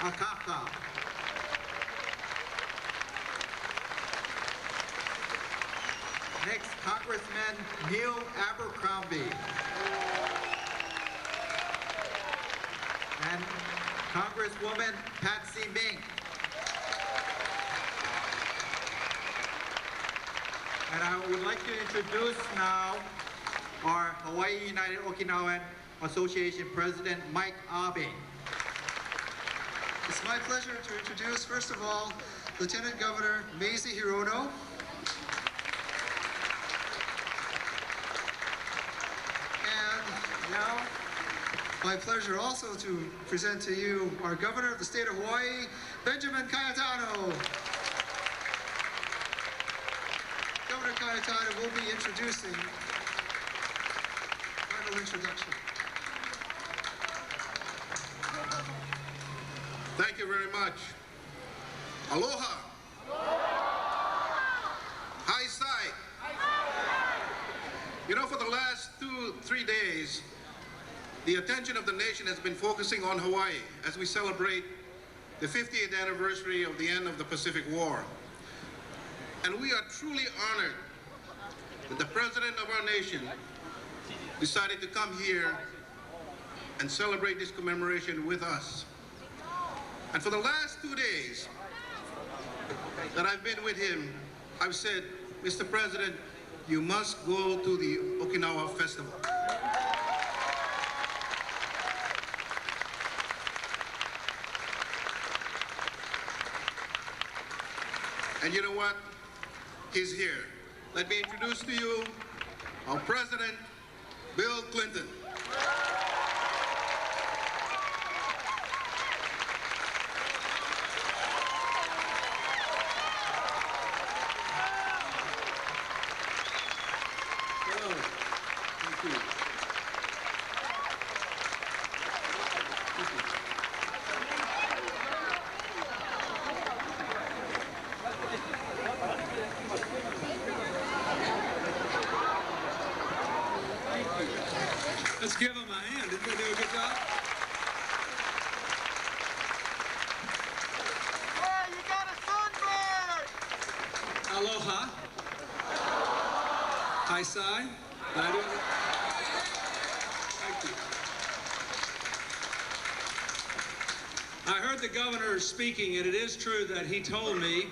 Akaka. Next, Congressman Neil Abercrombie. And Congresswoman Patsy Mink. And I would like to introduce now our Hawaii United Okinawan Association President Mike Abe. It's my pleasure to introduce, first of all, Lieutenant Governor Mazie Hirono. And now, my pleasure also to present to you our Governor of the State of Hawaii, Benjamin Cayetano. Governor Cayetano will be introducing final introduction. Thank you very much. Aloha. Hi Sai. You know, for the last 2-3 days, the attention of the nation has been focusing on Hawaii as we celebrate the 50th anniversary of the end of the Pacific War. And we are truly honored that the President of our nation decided to come here and celebrate this commemoration with us. And for the last 2 days that I've been with him, I've said, Mr. President, you must go to the Okinawan Festival. And you know what? He's here. Let me introduce to you our President, Bill Clinton. Let's give them a hand. Didn't they do a good job? Hey, you got a sunbird! Aloha. Hi, Sai. Did I do it? Thank you. I heard the governor speaking, and it is true that he told me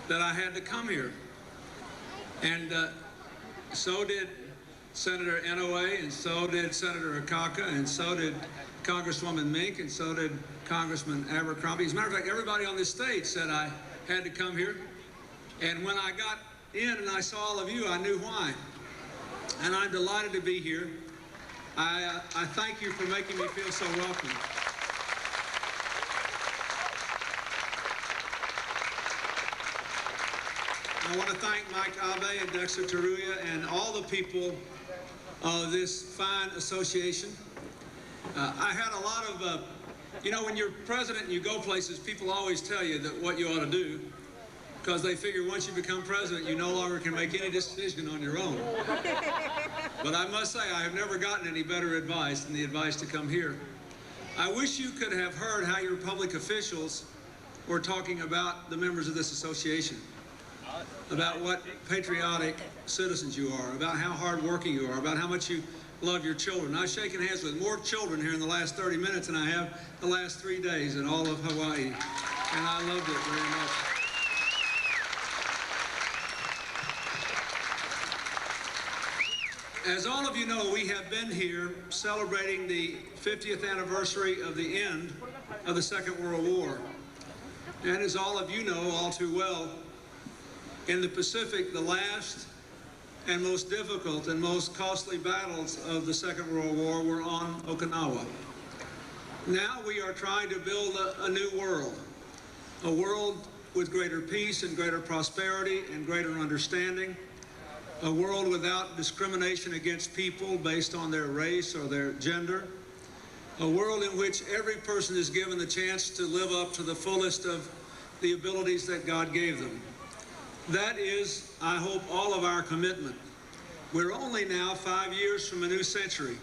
that I had to come here. And so did Senator Inouye, and so did Senator Akaka, and so did Congresswoman Mink, and so did Congressman Abercrombie. As a matter of fact, everybody on this stage said I had to come here. And when I got in and I saw all of you, I knew why. And I'm delighted to be here. I thank you for making me feel so welcome. I want to thank Mike Abe and Dexter Taruya and all the people of this fine association. I had a lot of, you know, when you're president and you go places, people always tell you that what you ought to do, because they figure once you become president, you no longer can make any decision on your own. But I must say, I have never gotten any better advice than the advice to come here. I wish you could have heard how your public officials were talking about the members of this association, about what patriotic citizens you are, about how hardworking you are, about how much you love your children. I've shaken hands with more children here in the last 30 minutes than I have the last 3 days in all of Hawaii, and I loved it very much. As all of you know, we have been here celebrating the 50th anniversary of the end of the Second World War. And as all of you know all too well, in the Pacific, the last and most difficult and most costly battles of the Second World War were on Okinawa. Now we are trying to build a new world, a world with greater peace and greater prosperity and greater understanding, a world without discrimination against people based on their race or their gender, a world in which every person is given the chance to live up to the fullest of the abilities that God gave them. That is, I hope, all of our commitment. We're only now 5 years from a new century.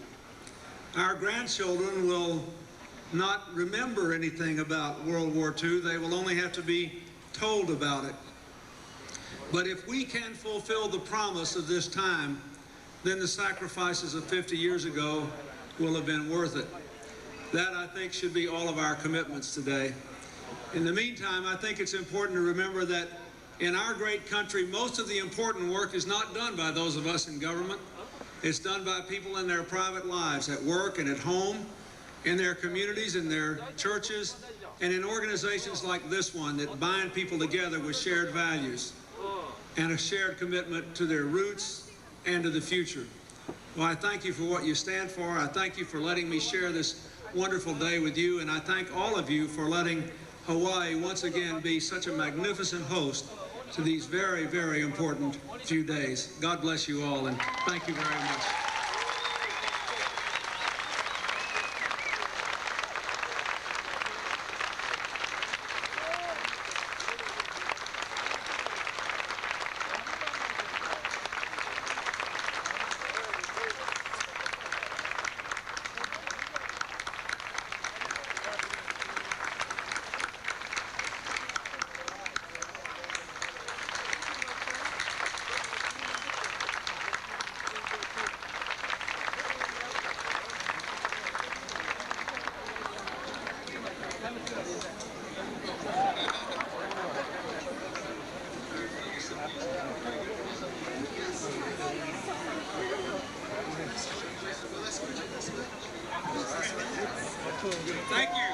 Our grandchildren will not remember anything about World War II. They will only have to be told about it. But if we can fulfill the promise of this time, then the sacrifices of 50 years ago will have been worth it. That, I think, should be all of our commitments today. In the meantime, I think it's important to remember that in our great country, most of the important work is not done by those of us in government. It's done by people in their private lives, at work and at home, in their communities, in their churches, and in organizations like this one that bind people together with shared values and a shared commitment to their roots and to the future. Well, I thank you for what you stand for. I thank you for letting me share this wonderful day with you, and I thank all of you for letting Hawaii once again be such a magnificent host to these very, very important few days. God bless you all, and thank you very much. Thank you.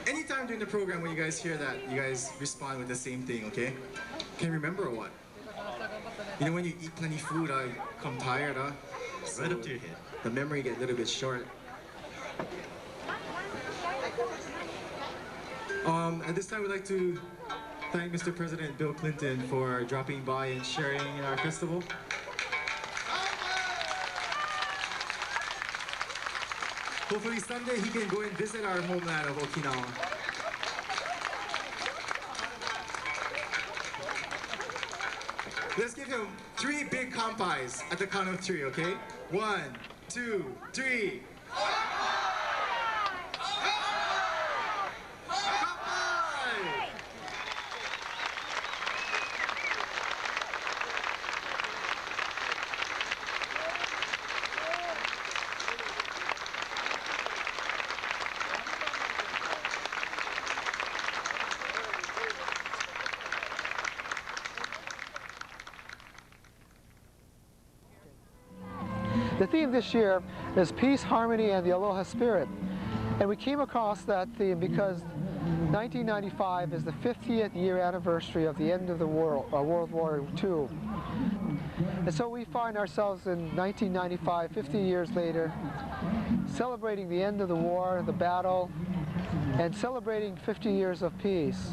Anytime during the program when you guys hear that, you guys respond with the same thing, okay? Can you remember or what? You know when you eat plenty food, I come tired, huh? Right up to your head. The memory get a little bit short. At this time, we'd like to thank Mr. President Bill Clinton for dropping by and sharing in our festival. Hopefully someday he can go and visit our homeland of Okinawa. Let's give him 3 big kanpais at the count of 3, okay? 1, 2, 3. The theme this year is Peace, Harmony, and the Aloha Spirit. And we came across that theme because 1995 is the 50th year anniversary of the end of the World War II. And so we find ourselves in 1995, 50 years later, celebrating the end of the war, the battle, and celebrating 50 years of peace.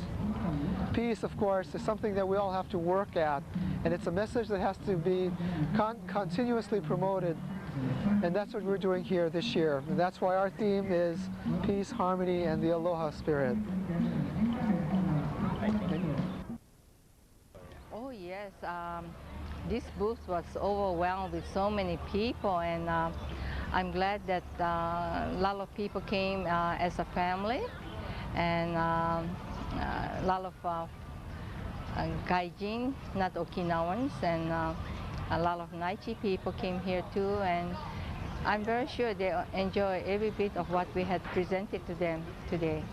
Peace, of course, is something that we all have to work at, and it's a message that has to be continuously promoted, and that's what we're doing here this year. And that's why our theme is Peace, Harmony, and the Aloha Spirit. Oh yes, this booth was overwhelmed with so many people, and I'm glad that a lot of people came as a family, and a lot of Gaijin, not Okinawans, and a lot of Naichi people came here too, and I'm very sure they enjoy every bit of what we had presented to them today.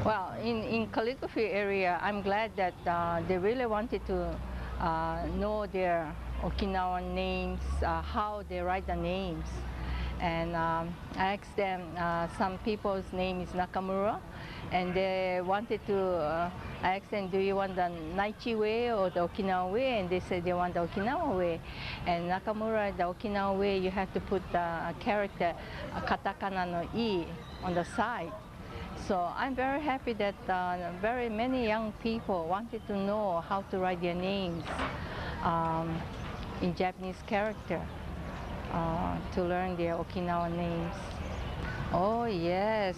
Well, in calligraphy area, I'm glad that they really wanted to know their Okinawan names, how they write the names. And I asked them, some people's name is Nakamura, and they wanted to, I asked them, do you want the Naichi way or the Okinawa way? And they said they want the Okinawa way. And Nakamura, the Okinawa way, you have to put a character, a katakana no I on the side. So I'm very happy that very many young people wanted to know how to write their names in Japanese character. To learn their Okinawan names. Oh yes,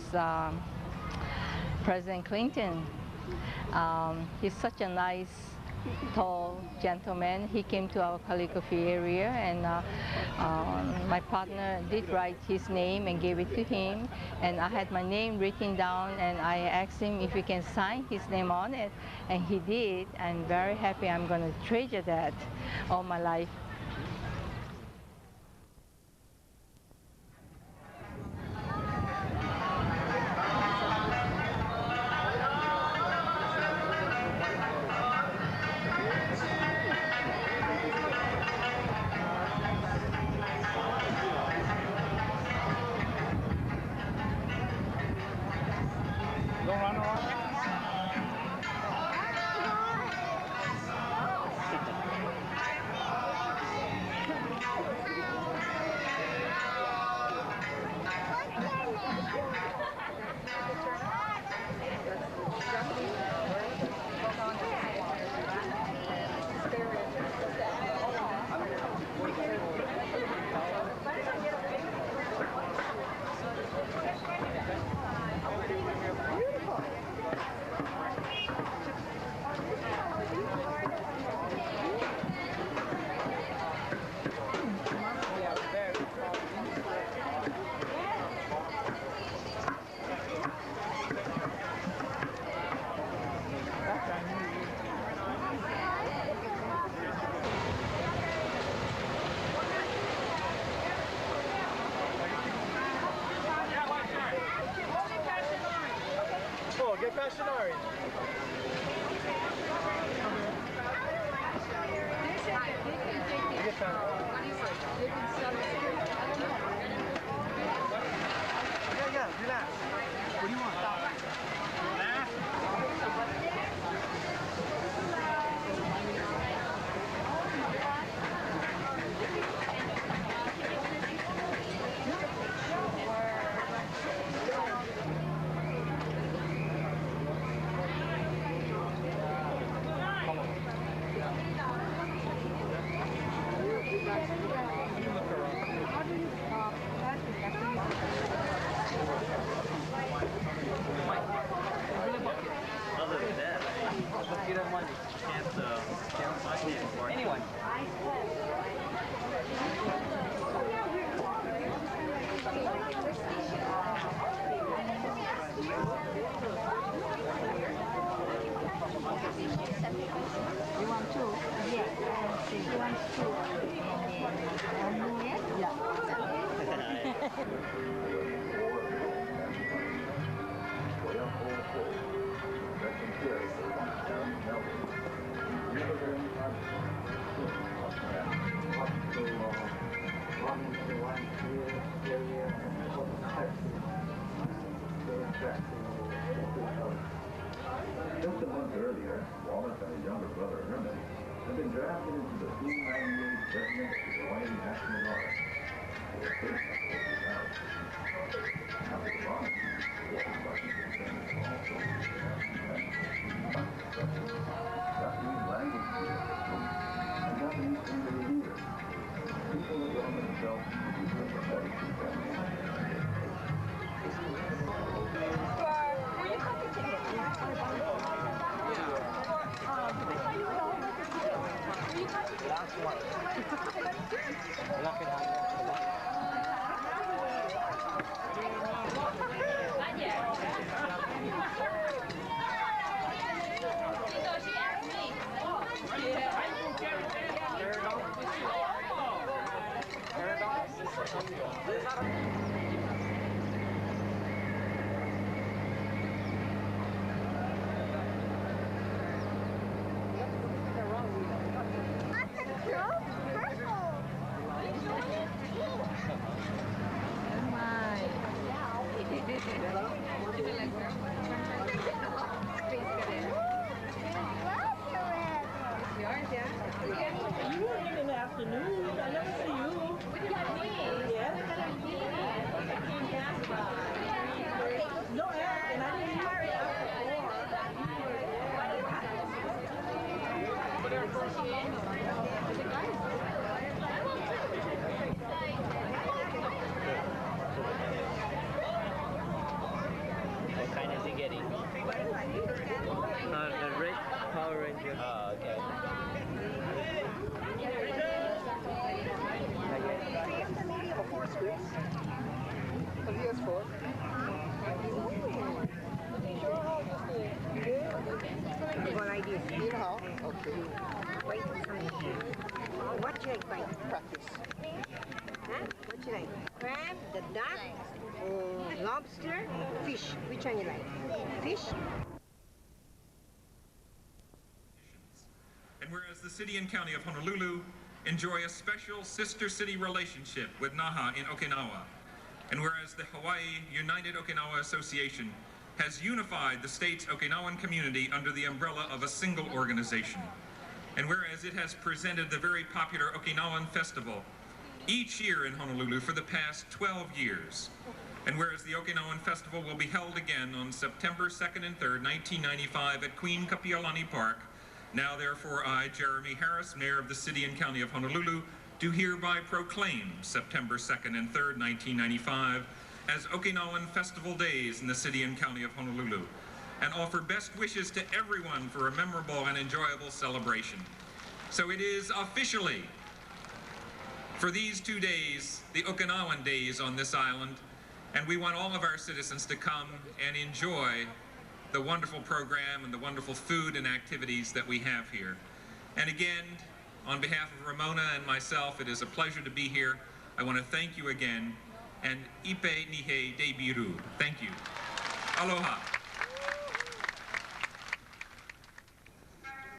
President Clinton. He's such a nice, tall gentleman. He came to our calligraphy area, and my partner did write his name and gave it to him. And I had my name written down, and I asked him if he can sign his name on it, and he did. I'm very happy. I'm going to treasure that all my life. Just a month earlier, Wallace and his younger brother Herman had been drafted into the 298th Regiment of the Hawaii National Guard. They were stationed at Fort Valley. After the bombing, Fort Washington also Japanese language teachers and Japanese English leaders. People of the government felt to be sympathetic to them. Last one. Inhale. Okay. Wait. What you like, bite? Practice. Huh? What you like? Crab, the duck, lobster, fish. Which one you like? Fish? And whereas the city and county of Honolulu enjoy a special sister city relationship with Naha in Okinawa, and whereas the Hawaii United Okinawa Association has unified the state's Okinawan community under the umbrella of a single organization, and whereas it has presented the very popular Okinawan Festival each year in Honolulu for the past 12 years, and whereas the Okinawan Festival will be held again on September 2nd and 3rd, 1995 at Queen Kapiolani Park, now therefore I, Jeremy Harris, Mayor of the City and County of Honolulu, do hereby proclaim September 2nd and 3rd, 1995 as Okinawan Festival Days in the City and County of Honolulu, and offer best wishes to everyone for a memorable and enjoyable celebration. So it is officially, for these 2 days, the Okinawan Days on this island, and we want all of our citizens to come and enjoy the wonderful program and the wonderful food and activities that we have here. And again, on behalf of Ramona and myself, it is a pleasure to be here. I want to thank you again, and Ipe Nihe De Biru. Thank you. Aloha.